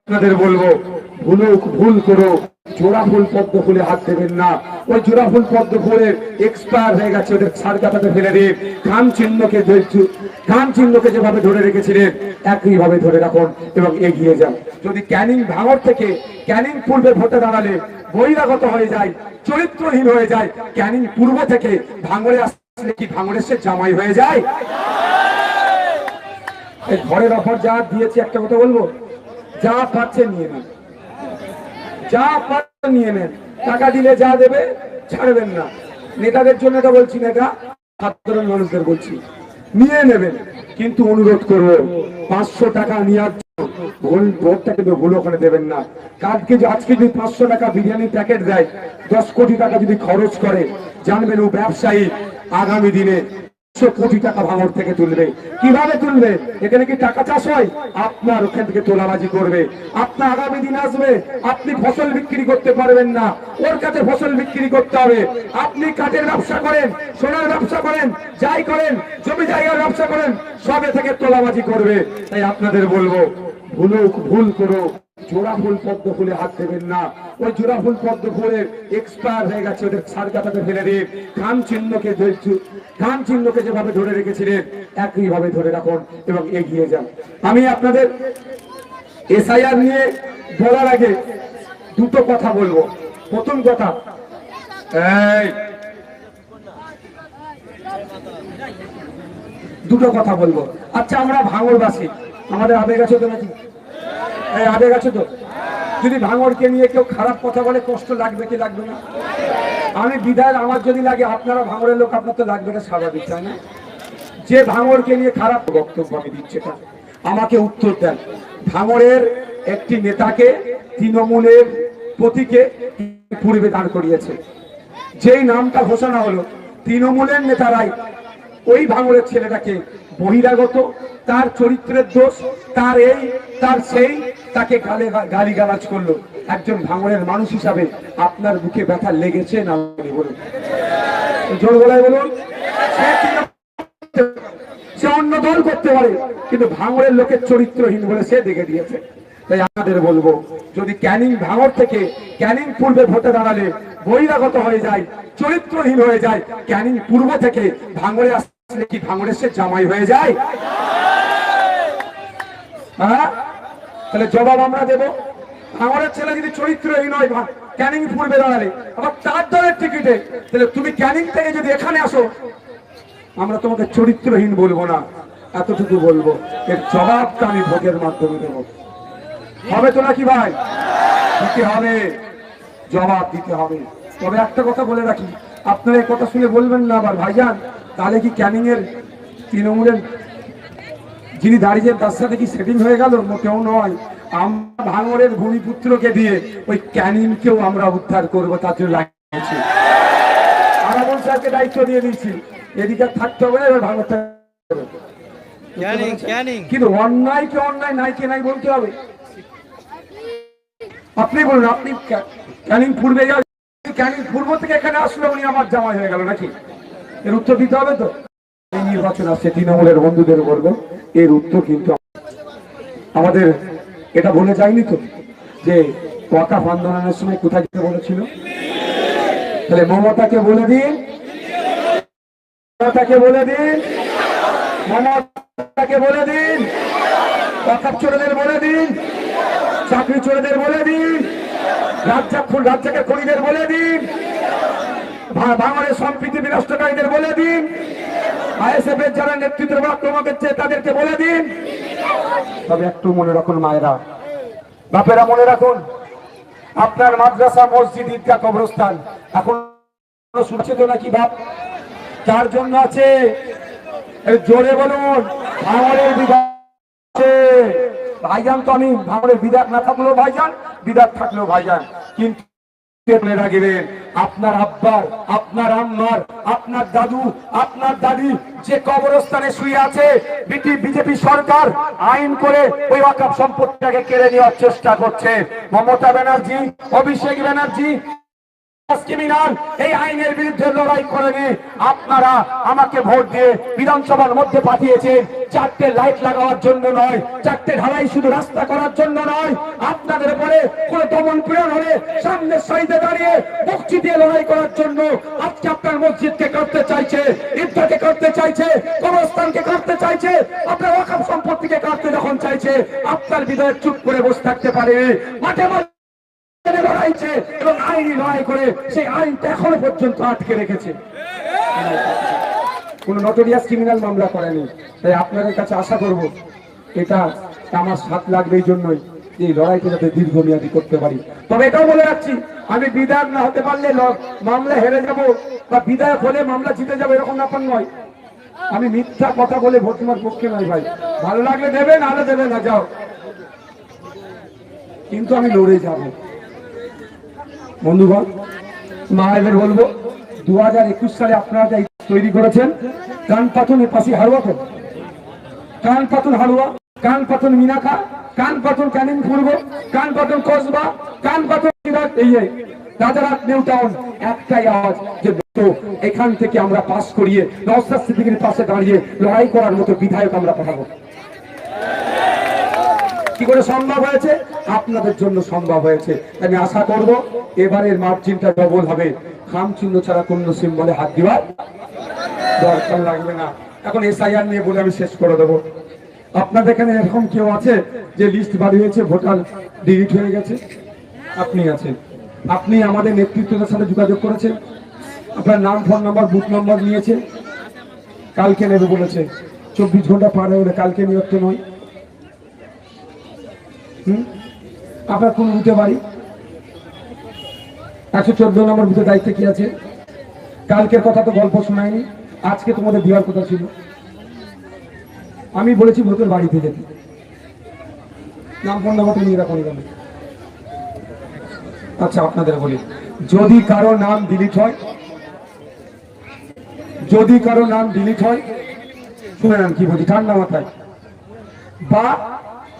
আপনাদের বলবো ভুল করো জোড়া ফুল পদ্ম ফুলে হাত দেবেন না। ওই জোড়া ফুল পদ্ম ফুলের এক্সপায়ার হয়ে গেছে, ওদের ছাড় কাটাতে ফেলে দিন। খাম চিহ্নকে যেভাবে ধরে রেখেছিলেন একইভাবে ধরে রাখুন এবং এগিয়ে যান। যদি ক্যানিং ভাঙড় থেকে ক্যানিং পূর্বে ভোটে দাঁড়ালে বহিরাগত হয়ে যায়, চরিত্রহীন হয়ে যায়, ক্যানিং পূর্ব থেকে ভাঙড়ে আসলে কি ভাঙড়ে সে জামাই হয়ে যায়? এই ঘরের অফার যা দিয়েছি, একটা কথা বলবো, যা পাচ্ছেন নিয়ে নেন, যা পাচ্ছেন নিয়ে নেন। টাকা দিলে যা দেবে ছাড়বেন না। নেতাদের জন্য এটা বলছি না, এটা সাধারণ মানুষদের বলছি, নিয়ে নেবেন। কিন্তু অনুরোধ করবো 500 টাকা নেওয়ার ভোটটা কিন্তু ভুল ওখানে দেবেন না। আজকে যদি 500 টাকা বিরিয়ানি প্যাকেট দেয়, 10 কোটি টাকা যদি খরচ করে, জানবেন ও ব্যবসায়ী আগামী দিনে 100 কোটি টাকা ভাঙড় থেকে তুলবে। কিভাবে তুলবে? এখানে কি টাকা চাষ হয়? আপনার ওখান থেকে তোলাবাজি করবে। আপনার আগামী দিন আসবে, আপনি ফসল বিক্রি করতে পারবেন না, ওর কাছে ফসল বিক্রি করতে হবে। আপনি কাঠের ব্যবসা করেন, সোনার ব্যবসা করেন, যাই করেন, জমি জায়গার ব্যবসা করেন, সবে থেকে তোলাবাজি করবে। তাই আপনাদের বলবো ভুল করো জোড়া ফুল পদ্ম ফুলে হাত দেবেন না। ওই জোড়া ফুল পদ্ম ফুলের এক্সপায়ার হয়ে গেছে, ওদের ছাড় কাটাতে ফেলে দিন। খাম চিহ্নকে যেভাবে ধরে রেখেছিলেন একইভাবে ধরে রাখুন এবং এগিয়ে যান। আমি আপনাদের এসআইআর নিয়ে বলার আগে দুটো কথা বলবো। প্রথম কথা, দুটো কথা বলবো। আচ্ছা, আমরা ভাঙড়বাসী, আমাদের আবেগ আছে তো নাকি? আবেগ আছে তো? যদি ভাঙড়কে নিয়ে কেউ খারাপ কথা বলে কষ্ট লাগবে কি লাগবে না? আমি বিধায়ক, আমার যদি লাগে, আপনারা ভাঙড়ের লোক, আপনার তো লাগবে না, স্বাভাবিক, তাই না? যে ভাঙড়কে নিয়ে খারাপ বক্তব্য আমি দিচ্ছে, আমাকে উত্তর দেন। ভাঙড়ের একটি নেতাকে তৃণমূলের প্রতীকে পূর্বে দাঁড় করিয়েছে, যেই নামটা ঘোষণা হলো, তৃণমূলের নেতারাই ওই ভাঙড়ের ছেলেটাকে বহিরাগত, তার চরিত্রের দোষ, তার এই তার সেই, তাকে গালিগালাজ করলো। একজন ভাঙড়ের মানুষ হিসাবে আপনার বুকে ব্যথা লেগেছে না? বলুন, জোর গলায় বলুন। সে অন্য দল করতে পারে, কিন্তু ভাঙড়ের লোকের চরিত্রহীন বলে সে দেখে দিয়েছে। তাই আমাদের বলবো, যদি ক্যানিং ভাঙড় থেকে ক্যানিং পূর্বে ভোটে দাঁড়ালে বহিরাগত হয়ে যায়, চরিত্রহীন হয়ে যায়, ক্যানিং পূর্ব থেকে ভাঙড়ে আসলে কি ভাঙড়ে সে জামাই হয়ে যায়? হ্যাঁ, তাহলে জবাব আমরা দেব। ভাঙড়ের ছেলে যদি চরিত্রহীন হয় ক্যানিং পূর্বে দাঁড়ালে, আবার তার দলের টিকিটে, তাহলে তুমি ক্যানিং থেকে যদি এখানে আসো, আমরা তোমাকে চরিত্রহীন বলবো না, এতটুকু বলবো। এর জবাবটা আমি ভোটের মাধ্যমে দেবো। হবে তো নাকি ভাই? দিতে হবে, জবাব দিতে হবে। তবে একটা কথা বলে রাখি, আপনারা এই কথা শুনে বলবেন না আবার, ভাইজান তাহলে কি ক্যানিং এর তৃণমূলের যিনি দাঁড়িয়ে তার সাথে কি সেটিং হয়ে গেল? মোটেও নয়। আমরা ভাঙড়ের ভূমিপুত্রকে দিয়ে ওই ক্যানিংকেও আমরা উদ্ধার করবো, তার জন্য লাগিয়েছি। আরাবুল সাহেবকে দায়িত্ব দিয়ে দিয়েছি, এদিকে থাকতে হবে, এবার ভাঙড়টা। কিন্তু অন্যায়কে অন্যায়, নাইকে নাই বলতে হবে। আপনি বলুন, আপনি ক্যানিং পূর্বে যান, ক্যানিং পূর্ব থেকে এখানে আসলো, উনি আমার জামাই হয়ে গেল নাকি? এর উত্তর দিতে হবে তো। এই নির্বাচন আসছে, তৃণমূলের বন্ধুদের বলবো, এর উত্তর কিন্তু আমাদের এটা বলে যায়নি তো, যে ওয়াকফ আন্দোলনের সময় কোথায় যেতে বলেছিল? তাহলে মমতাকে বলে দিন, মমতাকে বলে দিন, মমতাকে বলে দিন, ওয়াকফ চোরদের বলে দিন, চাকরি চোরদের বলে দিন, রাজ্জাকের খনিদের বলে দিন, ভাঙড়ের সম্প্রীতি বিনষ্টকারীদের বলে দিন, আইএসএফ এর যারা নেতৃত্বের আক্রমণ করছে তাদেরকে বলে দিন। তবে একটু মনে রাখুন মায়েরা, বাপেরা, মনে রাখুন, আপনার মাদ্রাসা, মসজিদ, ঈদগাহ, কবরস্থান এখন শুনছে তো নাকি বাপ? তার জন্য আছে, জোরে বলুন, ভাঙড়ের বিধান ভাইজান। তো আমি ভাঙড়ের বিধান না থাকলেও ভাইজান, বিধান থাকলেও ভাইজান, কিন্তু রাখবেন আপনার আব্বার, আপনার আম্মার, আপনার দাদু, আপনার দাদি যে কবরস্থানে শুয়ে আছে, বিজেপি সরকার আইন করে ওই ওয়াকফ সম্পত্তিটাকে কেড়ে নেওয়ার চেষ্টা করছে। মমতা ব্যানার্জি, অভিষেক ব্যানার্জি এই আইনের বিরুদ্ধে লড়াই করে নিয়ে আপনারা আমাকে ভোট দিয়ে বিধানসভার মধ্যে পাঠিয়েছেন, 4টে লাইট লাগানোর জন্য নয়, 4টে ঢালাই শুধু রাস্তা করার জন্য নয়। দমন পীড়ন হলে সামনের সাইডে দাঁড়িয়ে বকচি দিয়ে লড়াই করার জন্য আজকে আপনার মসজিদকে কাটতে চাইছে, ঈদগাহকে কাটতে চাইছে, কবরস্থানকে কাটতে চাইছে, আপনার ওয়াকফ সম্পত্তিকে কাটতে যখন চাইছে, আপনার বিধায়ক চুপ করে বসে থাকতে পারে? মাঠে লড়াইছে এবং আইনি লড়াই করে সেই আইনটা এখনো পর্যন্ত আটকে রেখেছে। কোন নটোরিয়াস ক্রিমিনাল মামলা করেনি। তাই আপনাদের কাছে আশা করব, এটা আমার সাথ লাগবে এই জন্যই এই লড়াইটা যাতে দীর্ঘমেয়াদী করতে পারি। তবে এটাও বলে রাখছি, আমি বিধায়ক না হতে পারলে মামলা হেরে যাব বা বিধায়ক হলে মামলা জিতে যাবো এরকম ব্যাপার নয়। আমি মিথ্যা কথা বলে ভোট তোমার পক্ষে নয় ভাই, ভালো লাগলে দেবে, নাহলে দেবে না, যাও। কিন্তু আমি লড়ে যাব। বন্ধুগণ, মায়েদের বলবো 2021 সালে আপনারা যা তৈরি করেছেন, কান পাতুনের পাশে হারুয়া তো, কান পাতুন হারুয়া, কান পাতুন মিনাখা, কান পাতুন ক্যানিং পূর্ব, কান পাতুন কসবা, কান পাতুন রাজারহাট নিউ টাউন, একটাই আওয়াজ যে এখান থেকে আমরা পাস করিয়ে নওশাদ সিদ্দিকীর পাশে দাঁড়িয়ে লড়াই করার মতো বিধায়ক আমরা পাঠাবো। কি করে সম্ভব হয়েছে? আপনাদের জন্য সম্ভব হয়েছে। আমি আশা করব এবারের মার্জিনটা ডবল হবে। খাম চিহ্ন ছাড়া কোন সিম্বলে হাত দেওয়ার দরকার লাগবে না। এখন এসআইআর নিয়ে বলে আমি শেষ করে দেবো। আপনাদের এখানে এরকম কেউ আছে যে লিস্ট বাড়ি হয়েছে, ভোটার ডিলিট হয়ে গেছে? আপনি আছেন। আপনি আমাদের নেতৃত্বদের সাথে যোগাযোগ করেছেন, আপনার নাম, ফোন নাম্বার, বুথ নম্বর নিয়েছে, কালকে নেবে বলেছে। 24 ঘন্টা পার হয়ে গেলে কালকে নিয়ত নয়। আপনার কোন বুথে বাড়ি? 114 নম্বর বুথের দায়িত্বে কি আছে? কালকের কথা তো গল্প শোনায়নি, আজকে তোমাদের দেওয়ার কথা ছিল। আমি বলেছি ভোটের বাড়িতে যেতে, নাম ফোন নাম্বারটা নিয়ে রাখুন। আচ্ছা, আপনাদের বলি, যদি কারো নাম ডিলিট হয়, যদি কারো নাম ডিলিট হয়, শুনে নেন কি বলছি ঠান্ডা মাথায়, বা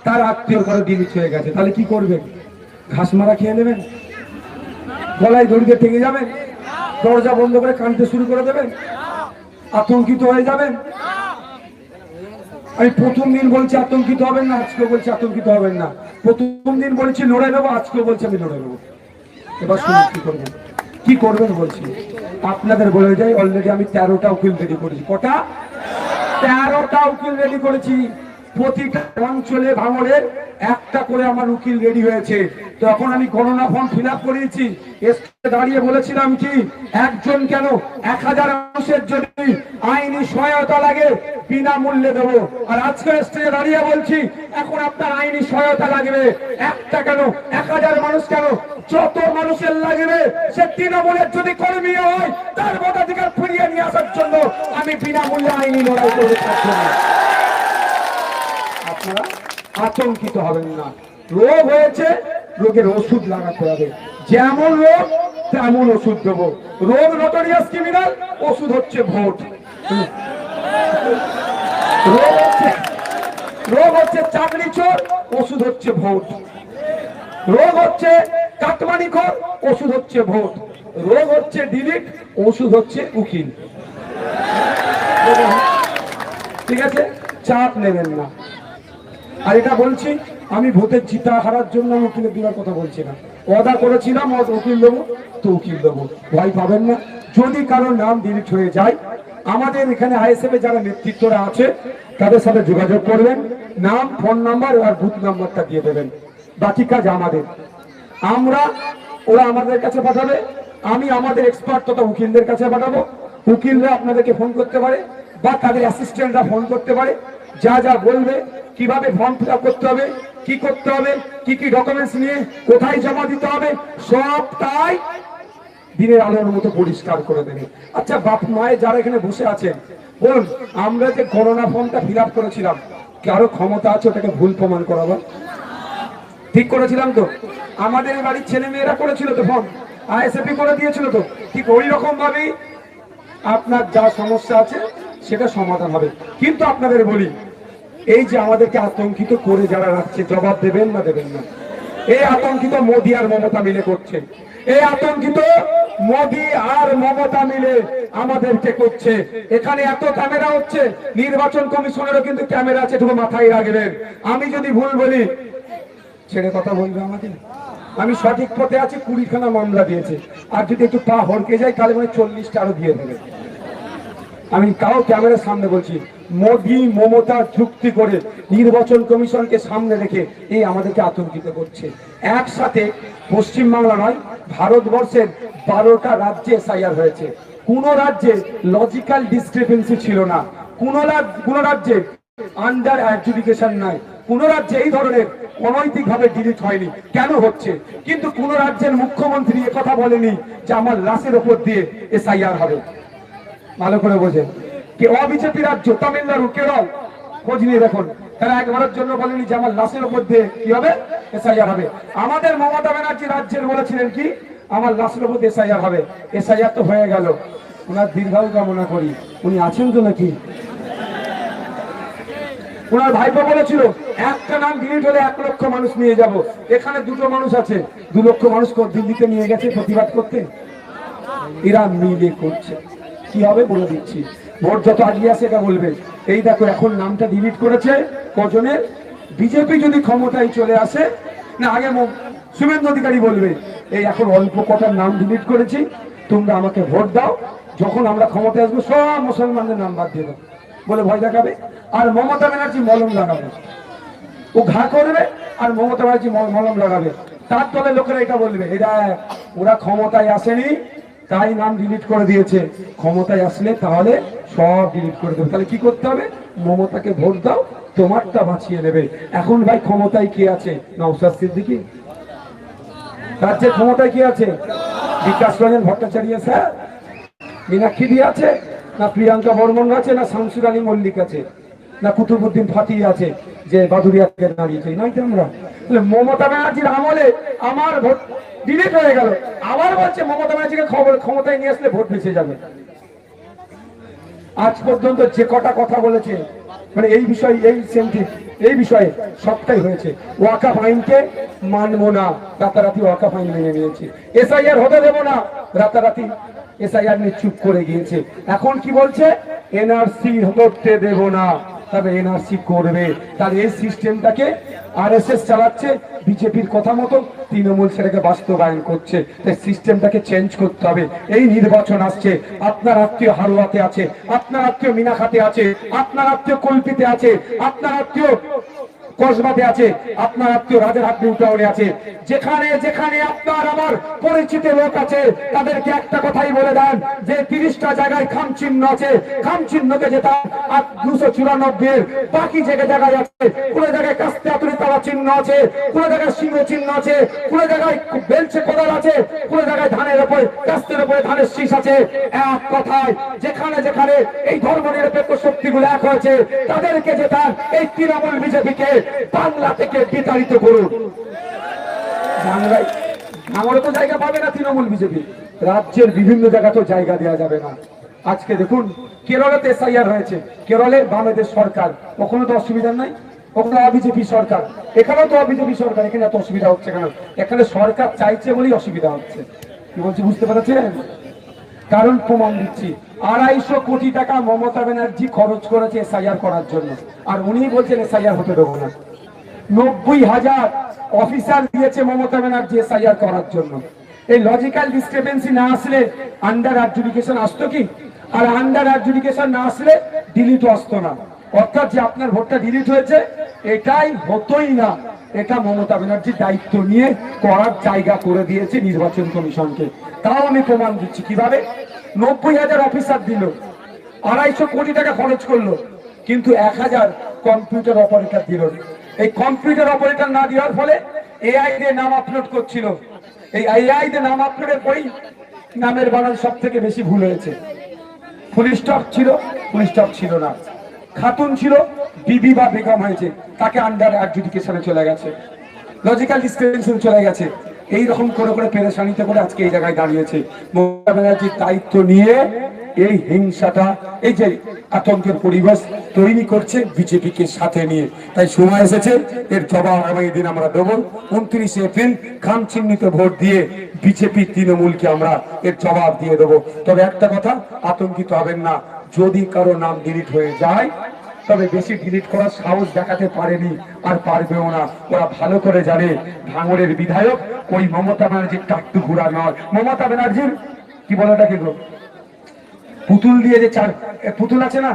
তার আত্মীয় কারো ডিলিট হয়ে গেছে, তাহলে কি করবেন? ঘাস মারা খেয়ে নেবেন? গলায় দড়িতে টেকে যাবেন? দরজা বন্ধ করে কাঁদতে শুরু করে দেবেন? আতঙ্কিত হয়ে যাবেন? আমি প্রথম দিন বলছি আতঙ্কিত হবেন না, আজকেও বলছি আতঙ্কিত হবেন না। প্রথম দিন বলছি লড়ে নেবো, আজকেও বলছি আমি লড়ে নেবো। এবার শুনুন কি করবেন, কি করবেন বলছি। আপনাদের বলে যাই, অলরেডি আমি 13টা উকিল রেডি করেছি। কটা? 13টা উকিল রেডি করেছি। প্রতিটা অঞ্চলে ভাঙড়ের একটা করে আমার উকিল রেডি হয়েছে। তখন আমি গণনা ফর্ম ফিল আপ করিয়েছি, দাঁড়িয়ে বলেছিলাম কি, একজন কেন 1000 মানুষের যদি আইনি সহায়তা লাগে বিনামূল্যে দেবো। আর আজকে স্টেজে দাঁড়িয়ে বলছি, এখন আপনার আইনি সহায়তা লাগবে একটা কেন, 1000 মানুষ কেন, যত মানুষের লাগবে, সে তৃণমূলের যদি কর্মী হয় তার ভোটাধিকার ফিরিয়ে নিয়ে আসার জন্য আমি বিনামূল্যে আইনি লড়াই করে থাকবো। আপনারা আতঙ্কিত হবেন না। রোগ হয়েছে, রোগের ওষুধ লাগাতে হবে। যেমন রোগ তেমন ওষুধ দেবো। রোগ নটোরিয়াস ক্রিমিনাল, ওষুধ হচ্ছে ভোট। রোগ হচ্ছে চাকরি চোর, ওষুধ হচ্ছে ভোট। রোগ হচ্ছে কাটমানিখোর, ওষুধ হচ্ছে ভোট। রোগ হচ্ছে ডিলিট, ওষুধ হচ্ছে উকিল। ঠিক আছে, চাপ নেবেন না। আর এটা বলছি, আমি ভোটের জিতা হারার জন্য উকিলের দেওয়ার কথা বলছি না। ওয়াদা করেছিলাম উকিল দেবো, তো উকিল দেবো, ভয় পাবেন না। যদি কারোর নাম ডিলিট হয়ে যায়, আমাদের এখানে আইএসএফ এ যারা নেতৃত্বরা আছে তাদের সাথে যোগাযোগ করবেন, নাম, ফোন নাম্বার আর বুথ নাম্বারটা দিয়ে দেবেন। বাকি কাজ আমাদের, ওরা আমাদের কাছে পাঠাবে, আমি আমাদের এক্সপার্ট তথা উকিলদের কাছে পাঠাবো। উকিলরা আপনাদেরকে ফোন করতে পারে বা তাদের অ্যাসিস্ট্যান্টরা ফোন করতে পারে, যা যা বলবে, কিভাবে ফর্ম ফিল আপ করতে হবে, কি করতে হবে, কি কি ডকুমেন্টস নিয়ে কোথায় জমা দিতে হবে, সবটাই দিনের আলোর মতো পরিষ্কার করে দেবে। আচ্ছা, বাপ মায়ের যারা এখানে বসে আছেন, বলুন, আমরা যে করোনা ফর্মটা ফিল আপ করেছিলাম, কারো ক্ষমতা আছে ওটাকে ভুল প্রমাণ করাবার? ঠিক করেছিলাম তো? আমাদের বাড়ির ছেলে মেয়েরা করেছিল তো ফর্ম, আইএসএফি করে দিয়েছিল তো। ঠিক ওই রকম ভাবেই আপনার যা সমস্যা আছে সেটা সমাধান হবে। কিন্তু আপনাদের বলি, এই যে আমাদেরকে আতঙ্কিত করে যারা রাখছে, জবাব দেবেন না দেবেন না? এই আতঙ্কিত মোদী আর মমতা মিলে করছে। এই আতঙ্কিত মোদী আর মমতা মিলে আমাদেরকে করছে। এখানে এত ক্যামেরা হচ্ছে, নির্বাচন কমিশনেরও কিন্তু ক্যামেরা আছে, এটুকু মাথায় রাখবেন। আমি যদি ভুল বলি ছেড়ে কথা বলবে আমাদের? আমি সঠিক পথে আছি, 20খানা মামলা দিয়েছে, আর যদি একটু পা হড়কে যায় তাহলে মানে 40টা আরো দিয়ে দেবে। আমি তাও ক্যামেরার সামনে বলছি, মোদি মমতা চুক্তি করে নির্বাচন কমিশনকে সামনে রেখে এই আমাদেরকে আতঙ্কিত করছে। একসাথে পশ্চিমবাংলা নয়, ভারতবর্ষের 12টা রাজ্যে এসআইআর হয়েছে। কোন রাজ্যে লজিক্যাল ডিসক্রিপেন্সি ছিল না, কোন রাজ্যে আন্ডার অ্যাডজুডিকেশন নাই, কোন রাজ্যে এই ধরনের অনৈতিক ভাবে ডিলিট হয়নি। কেন হচ্ছে? কিন্তু কোন রাজ্যের মুখ্যমন্ত্রী কথা বলেনি যে আমার লাশের উপর দিয়ে এসআইআর হবে। ভালো করে বোঝেন, কি অবিজেপি রাজ্য তামিলনাড়ু, কেরল, খোঁজ নিয়ে দেখুন, তারা একবারের জন্য বলেনি যে আমার লাশের উপর দিয়ে কি হবে, এসআইআর হবে। আমাদের মমতা ব্যানার্জি রাজ্যের বলেছিলেন কি, আমার লাশের উপর দিয়ে এসআইআর হবে। এসআইআর তো হয়ে গেল, ওনার দীর্ঘায়ু কামনা করি। উনি আছেন তো নাকি? ওনার ভাইপো বলেছিল একটা নাম ডিলিট হলে 1 লক্ষ মানুষ নিয়ে যাব। এখানে 2টো মানুষ আছে, 2 লক্ষ মানুষ দিল্লিতে নিয়ে গেছে প্রতিবাদ করতে। এরা মিলে করছে, কি হবে বলে দিচ্ছি। ভোট যত আগিয়ে আসে এটা বলবে। এই দেখো এখন নামটা ডিলিট করেছে কজনের। বিজেপি যদি ক্ষমতায় চলে আসে না, আগে শুভেন্দু অধিকারী বলবে এই এখন অল্প কটার নাম ডিলিট করেছি, তোমরা আমাকে ভোট দাও, যখন আমরা ক্ষমতায় আসবো সব মুসলমানদের নাম বাদ দিয়ে দাও বলে ভয় দেখাবে। আর মমতা ব্যানার্জি মলম লাগাবে, ও ঘা করবে আর মমতা ব্যানার্জি মলম লাগাবে। তার দলের লোকেরা এটা বলবে এরা ওরা ক্ষমতায় আসেনি তাই নাম ডিলিট করে দিয়েছে, ক্ষমতায় আসলে তাহলে সব ডিলিট করে দেবে। তাহলে কি করতে হবে? মমতাকে ভোট দাও, তোমারটা বাঁচিয়ে নেবে। এখন ভাই ক্ষমতায় কি আছে? নওশাদ সিদ্দিকী। রাজ্যের ক্ষমতায় কি আছে? বিকাশ রঞ্জন ভট্টাচার্য স্যার, মীনাক্ষী দি আছে, না প্রিয়াঙ্কা বর্মন আছে, না শামসুর আলী মল্লিক আছে, না কুতুবুদ্দিন ফাতি আছে যে বাদুরিয়াকে দাঁড়িয়েছে। নয় তো আমরা মমতা ব্যানার্জির আমলে আমার ভোট ডিলিট হয়ে গেল, আবার বলছে মমতা ব্যানার্জিকে ক্ষমতায় নিয়ে আসলে ভোট বেঁচে যাবে। আজ পর্যন্ত যে কটা কথা বলেছে মানে এই বিষয়ে, এই বিষয়ে সবটাই হয়েছে। ওয়াকাফ আইনকে মানবো না, রাতারাতি ওয়াকাফ আইন মেনে নিয়েছে। এসআইআর হতে দেবো না, রাতারাতি এসআইআর নিয়ে চুপ করে গিয়েছে। এখন কি বলছে? এনআরসি করতে দেব না, তবে এনআরসি করবে। তাহলে এই সিস্টেমটাকে আরএসএস চালাচ্ছে, বিজেপির কথা মতো তৃণমূল সেটাকে বাস্তবায়ন করছে। তাই সিস্টেমটাকে চেঞ্জ করতে হবে। এই নির্বাচন আসছে, আপনার আত্মীয় হারোয়াতে আছে, আপনার আত্মীয় মিনাখাতে আছে, আপনার আত্মীয় কল্পিতে আছে, আপনার আত্মীয় কসবাতে আছে, আপনার আত্মীয় রাজারহাট নিউ টাউনে আছে। যেখানে যেখানে আপনার আমার পরিচিত লোক আছে তাদেরকে একটা কথাই বলে দেন যে 30টা জায়গায় খাম চিহ্ন আছে, খাম চিহ্নকে যেটা 294 বাকি জায়গায় আছে। কোন জায়গায় কাস্তে আতুরি তারা চিহ্ন আছে, কোন জায়গায় সিংহ চিহ্ন আছে, কোন জায়গায় বেলচে কোদাল আছে, কোন জায়গায় ধানের উপরে কাস্তের উপরে ধানের শীষ আছে। এক কথায় যেখানে যেখানে এই ধর্ম নিরপেক্ষ শক্তিগুলো এক হয়েছে তাদেরকে জেতান। এই তৃণমূল বিজেপিকে বাংলা থেকে বিতাড়িত করুন। বাংলায় আমারও তো জায়গা পাবে না তৃণমূল বিজেপি, রাজ্যের বিভিন্ন জায়গাতেও জায়গা দেওয়া যাবে না। আজকে দেখুন কেরলে এসআইআর হয়েছে, কেরলে বামেদের সরকার, ওখানে তো অসুবিধা নাই, ওখানে অবিজেপি সরকার, এখানেও তো অবিজেপি সরকার, এখানে এত অসুবিধা হচ্ছে কেন? এখানে সরকার চাইছে বলেই অসুবিধা হচ্ছে। কি বলছি বুঝতে পারছেন? কারণ প্রমাণ দিচ্ছি, 250 কোটি টাকা মমতা ব্যানার্জি খরচ করেছে এসআইআর করার জন্য, আর উনি বলছেন এসআইআর হতে দেবো না। 90,000 অফিসার দিয়েছে মমতা ব্যানার্জি এসআইআর করার জন্য। এই লজিক্যাল ডিসক্রিপেন্সি না আসলে আন্ডার অ্যাডজুডিকেশন আসতো কি? আর আন্ডার অ্যাডজুডিকেশন না আসলে ডিলিটও আসতো না। অর্থাৎ যে আপনার ভোটটা ডিলিট হয়েছে এটাই হতোই না, এটা মমতা ব্যানার্জি দায়িত্ব নিয়ে করার জায়গা করে দিয়েছে নির্বাচন কমিশনকে। তাও আমি প্রমাণ দিচ্ছি কিভাবে। 90,000 অফিসার দিল, 250 কোটি টাকা খরচ করলো, কিন্তু 1000 কম্পিউটার অপারেটর দিল। এই কম্পিউটার অপারেটর না দেওয়ার ফলে এআই দিয়ে নাম আপলোড করছিল। এই এআই দিয়ে নাম আপলোডের পরেই নামের বানান সব থেকে বেশি ভুল হয়েছে। ফুল স্টপ ছিল, ফুল স্টপ ছিল না, খাতুন ছিল, বিবি বা বেগম হয়েছে, তাকে আন্ডার অ্যাডজুডিকেশনে চলে গেছে, লজিক্যাল ডিসক্রিপেন্সি চলে গেছে। এইরকম করে করে পেরেশানিতে করে আজকে এই জায়গায় দাঁড়িয়েছে। মমতা ব্যানার্জির দায়িত্ব নিয়ে এই হিংসাটা, এই যে আতঙ্কের পরিবেশ তৈরি করছে বিজেপিকে সাথে নিয়ে। তাই সময় এসেছে এর জবাব আগামী দিন আমরা দেবো। 29 এপ্রিল খাম চিহ্নিত ভোট দিয়ে বিজেপি তৃণমূলকে আমরা এর জবাব দিয়ে দেবো। তবে একটা কথা, আতঙ্কিত হবেন না, যদি কারো নাম ডিলিট হয়ে যায় তবে বেশি ডিলিট করার সাহস দেখাতে পারেনি, আর পারবেও না। ওরা ভালো করে জানে ভাঙড়ের বিধায়ক ওই মমতা ব্যানার্জির টাট্টু ঘুরা নয়। মমতা ব্যানার্জির কি বলে ওটাকে গো, পুতুল দিয়ে যে পুতুল আছে না,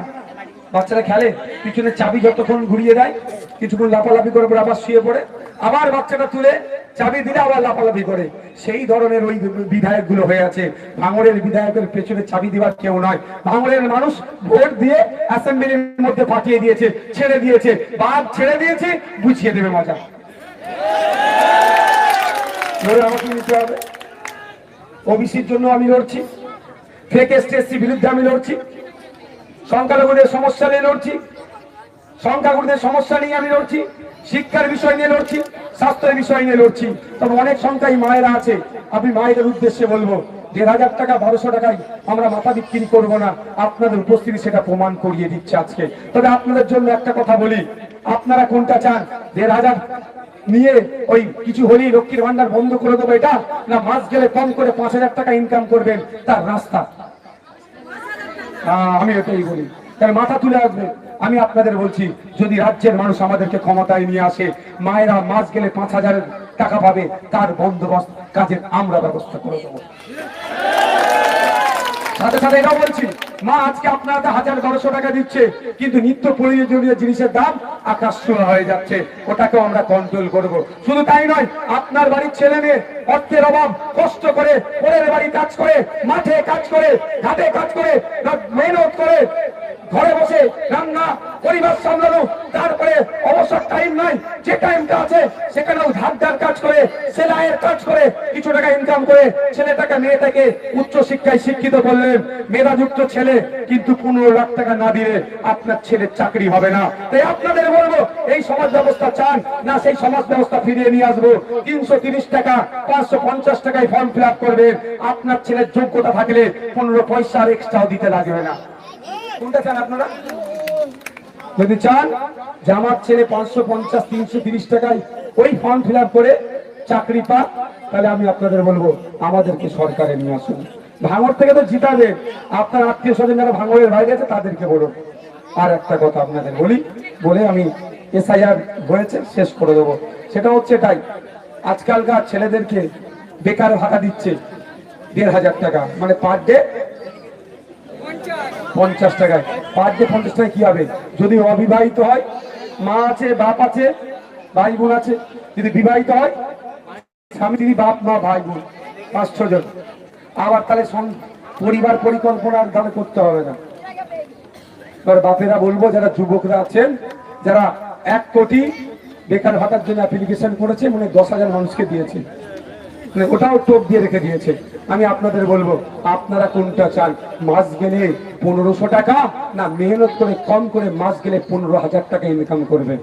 বাচ্চারা খেলে, পিছনে চাবি যতক্ষণ ঘুরিয়ে দেয়, কিছুক্ষণ লাফালাফি করে আবার শুয়ে পড়ে, আবার বাচ্চাটা তুলে চাবি দিলে আবার লাফালাফি করে, সেই ধরনের ওই বিধায়ক গুলো হয়ে আছে। ভাঙড়ের বিধায়কের পেছনে চাবি দেওয়ার কেউ নয়। ভাঙড়ের মানুষ ভোট দিয়ে অ্যাসেম্বলির মধ্যে পাঠিয়ে দিয়েছে, ছেড়ে দিয়েছে, বাদ ছেড়ে দিয়েছে, বুঝিয়ে দেবে মজা। আমাকে নিতে হবে। ওবিসির জন্য আমি লড়ছি, ফেক এসটি বিরুদ্ধে আমি লড়ছি, সংখ্যালঘুদের সমস্যা নিয়ে লড়ছি, সংখ্যাগুরুদের সমস্যা নিয়ে আমি লড়ছি, শিক্ষার বিষয় নিয়ে লড়ছি, স্বাস্থ্যের বিষয় নিয়ে লড়ছি। তবে অনেক সংখ্যায় মায়েরা আছে, আমি মায়েদের উদ্দেশ্যে বলবো ১,৫০০ টাকা ১২০০ টাকায় আমরা মাথা বিক্রি করবো না। আপনাদের উপস্থিতি সেটা প্রমাণ করিয়ে দিচ্ছে আজকে। তবে আপনাদের জন্য একটা কথা বলি, আপনারা কোনটা চান? ১,৫০০ নিয়ে ওই কিছু হলেই লক্ষ্মীর ভান্ডার বন্ধ করে দেবো এটা, না মাস গেলে কম করে ৫,০০০ টাকা ইনকাম করবেন তার রাস্তা? আমি এটাই বলি, তাহলে মাথা তুলে আসবে। আমি আপনাদের বলছি, যদি রাজ্যের মানুষ আমাদেরকে ক্ষমতায় নিয়ে আসে, মায়েরা মাস গেলে ৫,০০০ টাকা পাবে, তার বন্দোবস্ত কাজের আমরা ব্যবস্থা করে দেবো। সাথে সাথে এটাও বলছি, মা আজকে আপনারা ১,০০০-১,২০০ টাকা দিচ্ছে, কিন্তু নিত্য প্রয়োজনীয় জিনিসের দাম আকাশ ছোঁয়া হয়ে যাচ্ছে, ওটাকেও আমরা কন্ট্রোল করব। শুধু তাই নয়, আপনার বাড়ির ছেলে মেয়ে অর্থের অভাব, কষ্ট করে পরের বাড়ি কাজ করে, মাঠে কাজ করে, ঘাটে কাজ করে, মেহনত করে, ঘরে বসে রান্না পরিবার সামলানো, তারপরে অবসর টাইম নাই, যে টাইমটা আছে সেখানেও ধার কাজ করে, সেলাইয়ের কাজ করে কিছু টাকা ইনকাম করে ছেলেটাকে মেয়েটাকে উচ্চ শিক্ষায় শিক্ষিত করলেন, মেধাযুক্ত ছেলে, কিন্তু ১৫ লাখ টাকা না দিলে আপনার ছেলের চাকরি হবে না। তাই আপনাদের বলবো, এই সমাজ ব্যবস্থা চান না সেই সমাজ ব্যবস্থা ফিরিয়ে নিয়ে আসবো। ৩৩০ টাকা ৫৫০ টাকায় ফর্ম ফিল আপ করবেন, আপনার ছেলের যোগ্যতা থাকলে ১৫ পয়সা আর এক্সট্রাও দিতে লাগবে না। কোনটা চান আপনারা? যদি চান যে আমার ছেলে ৫৫০-৩৩০ টাকায় ওই ফর্ম ফিল আপ করে চাকরি পাক, তাহলে আমি আপনাদের বলবো আমাদেরকে সরকারে নিয়ে আসুন। ভাঙড় থেকে তো জিতাবে, আপনার আত্মীয় স্বজন যারা ভাঙড়ের বাইরে আছে তাদেরকে বলুন। আর একটা কথা আপনাদের বলি, বলে আমি এসআইআর হয়েছে শেষ করে দেবো। সেটা হচ্ছে এটাই, আজকালকার ছেলেদেরকে বেকার ভাতা দিচ্ছে ১,৫০০ টাকা, মানে পার ডে ৫০ টাকায়। পার ডে ৫০ টাকায় কি হবে? যদি অবিবাহিত হয়, মা আছে, বাপ আছে, ভাই বোন আছে, যদি বিবাহিত হয় স্বামী, দিদি, বাপ, মা, ভাই বোন ৫-৬ জন, আবার তাহলে পরিবার পরিকল্পনা তাহলে করতে হবে না। এবার বাপেরা বলবো, যারা যুবকরা আছেন, যারা ১ কোটি বেকার ভাতার জন্য অ্যাপ্লিকেশন করেছে, মানে ১০,০০০ মানুষকে দিয়েছে, মানে ওটাও টোপ দিয়ে রেখে দিয়েছে। আমি আপনাদের বলবো, আপনারা কোনটা চান? মাস গেলে ১৫০০ টাকা, না মেহনত করে কম করে মাস গেলে ১৫,০০০ টাকা ইনকাম করবেন?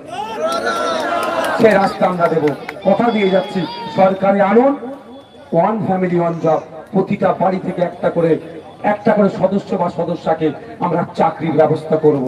সে রাস্তা আমরা দেবো, কথা দিয়ে যাচ্ছি। সরকারি আনুন, ওয়ান ফ্যামিলি ওয়ান জব, প্রতিটা বাড়ি থেকে একটা করে সদস্য বা সদস্যকে আমরা চাকরির ব্যবস্থা করব।